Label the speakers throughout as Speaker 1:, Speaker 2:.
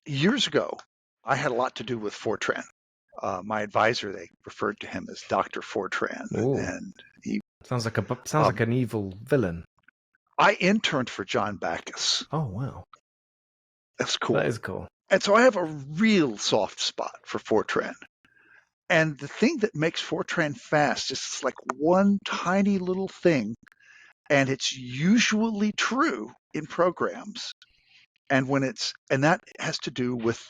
Speaker 1: years ago, I had a lot to do with Fortran. My advisor, they referred to him as Dr. Fortran,
Speaker 2: Ooh.
Speaker 1: and he
Speaker 2: Sounds like an evil villain.
Speaker 1: I interned for John Backus.
Speaker 2: Oh wow,
Speaker 1: That's cool.
Speaker 2: that is cool.
Speaker 1: And so I have a real soft spot for Fortran. And the thing that makes Fortran fast is it's like one tiny little thing, and it's usually true in programs. And that has to do with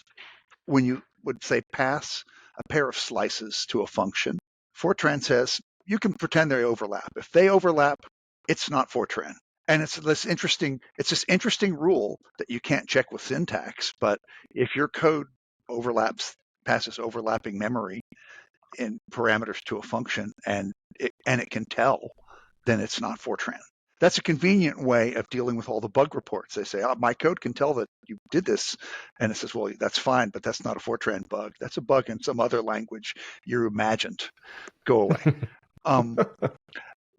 Speaker 1: when you would say pass a pair of slices to a function. Fortran says you can pretend they overlap. If they overlap, it's not Fortran. And it's this interesting rule that you can't check with syntax. But if your code passes overlapping memory in parameters to a function, and it can tell, then it's not Fortran. That's a convenient way of dealing with all the bug reports. They say, oh, my code can tell that you did this. And it says, well, that's fine, but that's not a Fortran bug. That's a bug in some other language you imagined. Go away.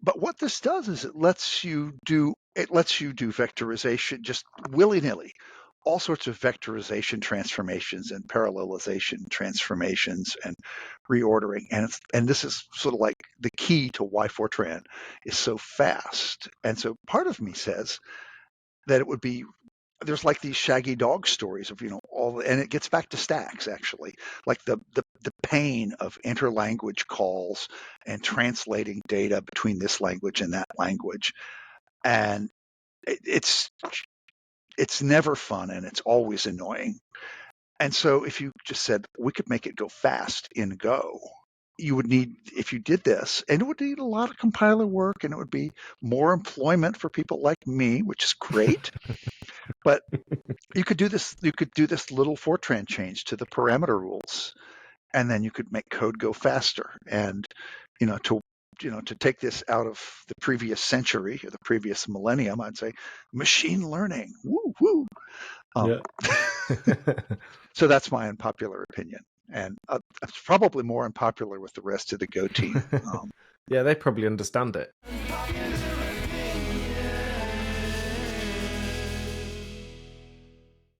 Speaker 1: But what this does is it lets you do vectorization just willy-nilly, all sorts of vectorization transformations and parallelization transformations and reordering. And this is sort of like the key to why Fortran is so fast. And so part of me says that it would be there's like these Shaggy Dog stories of and it gets back to stacks actually, like the pain of interlanguage calls and translating data between this language and that language, and it's never fun and it's always annoying. And so if you just said we could make it go fast in Go, you would need, if you did this, and it would need a lot of compiler work and it would be more employment for people like me, which is great. But you could do this little Fortran change to the parameter rules, and then you could make code go faster. And to take this out of the previous century or the previous millennium, I'd say machine learning. Woo woo.
Speaker 2: Yeah.
Speaker 1: So that's my unpopular opinion, and it's probably more unpopular with the rest of the Go team.
Speaker 2: Yeah, they probably understand it.